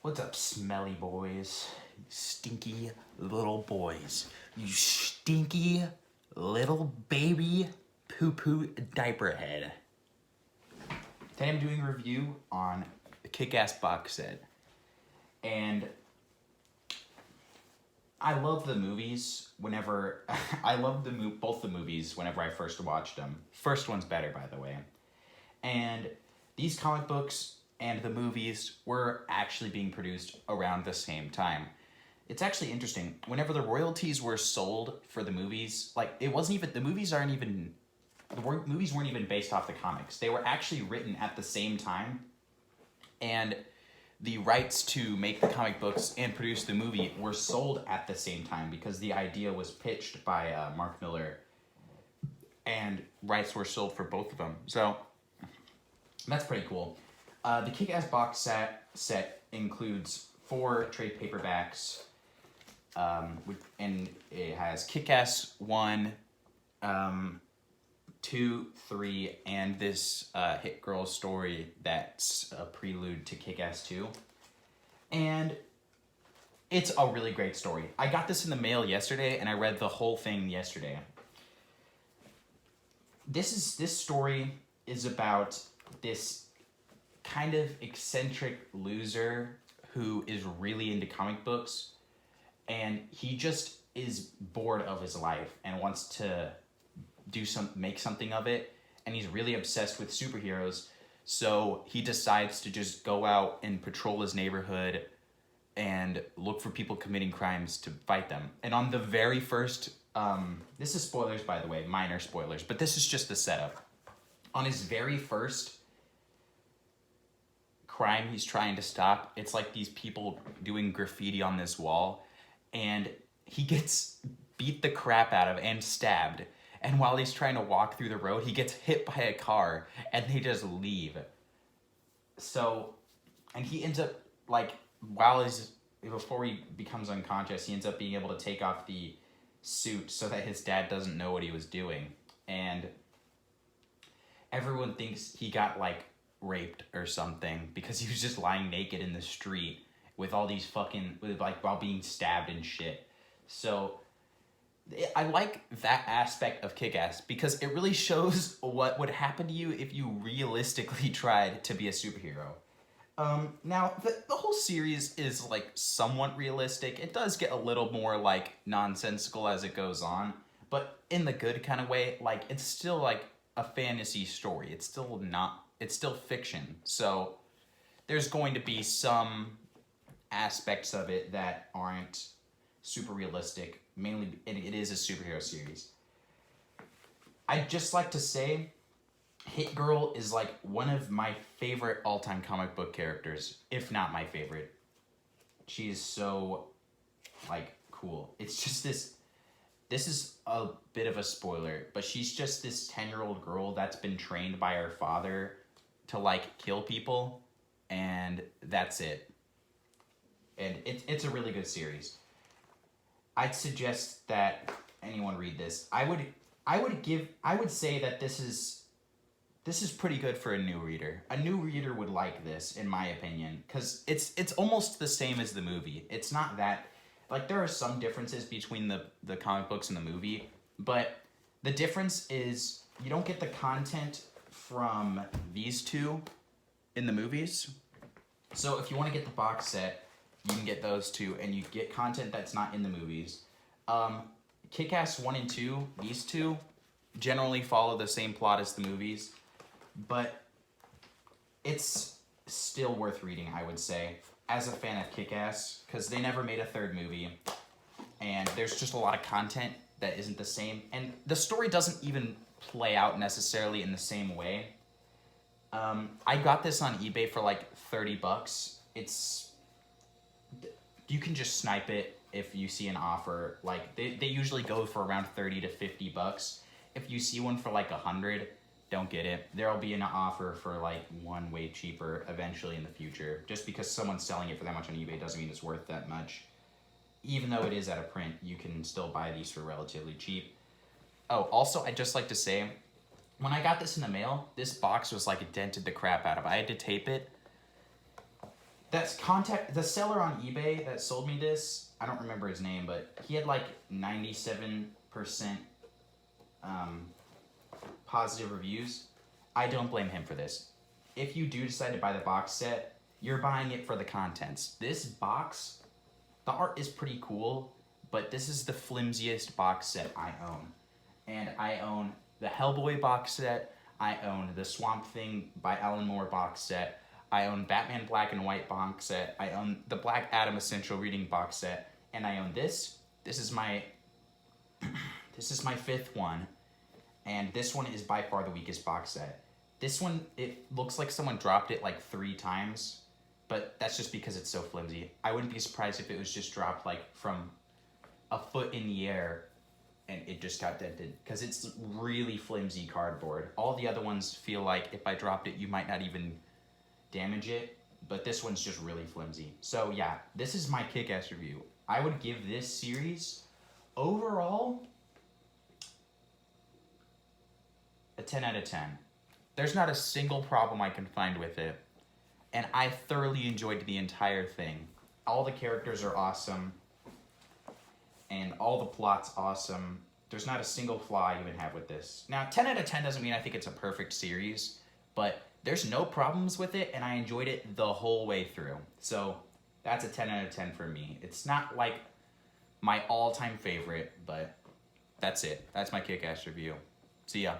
What's up, smelly boys? You stinky little boys. You stinky little baby poo-poo diaper head. Today I'm doing a review on the Kick-Ass box set. And I love the movies whenever... I love both the movies whenever I first watched them. First one's better, by the way. And these comic books and the movies were actually being produced around the same time. It's actually interesting. Whenever the royalties were sold for the movies, like, it wasn't even... The movies weren't even based off the comics. They were actually written at the same time. And the rights to make the comic books and produce the movie were sold at the same time because the idea was pitched by Mark Miller. And rights were sold for both of them. So that's pretty cool. The Kick-Ass box set includes 4 trade paperbacks, and it has Kick-Ass 1, 2, 3, and this Hit Girl story that's a prelude to Kick-Ass 2. And it's a really great story. I got this in the mail yesterday, and I read the whole thing yesterday. This story is about this kind of eccentric loser who is really into comic books, and he just is bored of his life and wants to make something of it, and he's really obsessed with superheroes, so he decides to just go out and patrol his neighborhood and look for people committing crimes to fight them. And on the very first, this is spoilers, by the way, minor spoilers, but this is just the setup. On his very first crime he's trying to stop, it's like these people doing graffiti on this wall, and he gets beat the crap out of and stabbed. And while he's trying to walk through the road, he gets hit by a car, and they just leave. So, and he ends up, like, before he becomes unconscious, he ends up being able to take off the suit so that his dad doesn't know what he was doing. And everyone thinks he got, like, raped or something because he was just lying naked in the street with all these while being stabbed and shit. So I like that aspect of Kick-Ass because it really shows what would happen to you if you realistically tried to be a superhero. Now, the whole series is, like, somewhat realistic. It does get a little more, like, nonsensical as it goes on, but in the good kind of way. Like, it's still, like, a fantasy story. It's still fiction. So there's going to be some aspects of it that aren't super realistic. Mainly, it is a superhero series. I'd just like to say, Hit Girl is, like, one of my favorite all-time comic book characters, if not my favorite. She is so, like, cool. It's just this is a bit of a spoiler, but she's just this 10-year-old girl that's been trained by her father to, like, kill people, and that's it. And it's a really good series. I'd suggest that anyone read this. I would say that this is pretty good for a new reader. A new reader would like this, in my opinion, because it's almost the same as the movie. It's not that, like, there are some differences between the comic books and the movie, but the difference is you don't get the content from these two in the movies. So if you want to get the box set, you can get those two, and you get content that's not in the movies. Kick-Ass 1 and 2, these two, generally follow the same plot as the movies, but it's still worth reading, I would say, as a fan of Kick-Ass, because they never made a third movie, and there's just a lot of content that isn't the same, and the story doesn't even play out necessarily in the same way. I got this on eBay for, like, $30. You can just snipe it if you see an offer. Like, they usually go for around $30 to $50. If you see one for, like, $100, don't get it. There'll be an offer for, like, one way cheaper eventually in the future. Just because someone's selling it for that much on eBay doesn't mean it's worth that much. Even though it is out of print, you can still buy these for relatively cheap. Oh, also, I'd just like to say, when I got this in the mail, this box was, like, dented the crap out of it. I had to tape it. That's contact the seller on eBay that sold me this. I don't remember his name, but he had like 97% positive reviews. I don't blame him for this. If you do decide to buy the box set, you're buying it for the contents. This box, the art is pretty cool, but this is the flimsiest box set I own. And I own the Hellboy box set. I own the Swamp Thing by Alan Moore box set. I own Batman Black and White box set. I own the Black Adam Essential Reading box set. And I own this. This is my this is my fifth one. And this one is by far the weakest box set. This one, it looks like someone dropped it like 3 times, but that's just because it's so flimsy. I wouldn't be surprised if it was just dropped like from a foot in the air and it just got dented, because it's really flimsy cardboard. All the other ones feel like if I dropped it, you might not even damage it, but this one's just really flimsy. So yeah, this is my Kick-Ass review. I would give this series overall a 10 out of 10. There's not a single problem I can find with it, and I thoroughly enjoyed the entire thing. All the characters are awesome, and all the plot's awesome. There's not a single flaw I even have with this. Now, 10 out of 10 doesn't mean I think it's a perfect series, but there's no problems with it, and I enjoyed it the whole way through. So that's a 10 out of 10 for me. It's not like my all-time favorite, but that's it. That's my Kick-Ass review. See ya.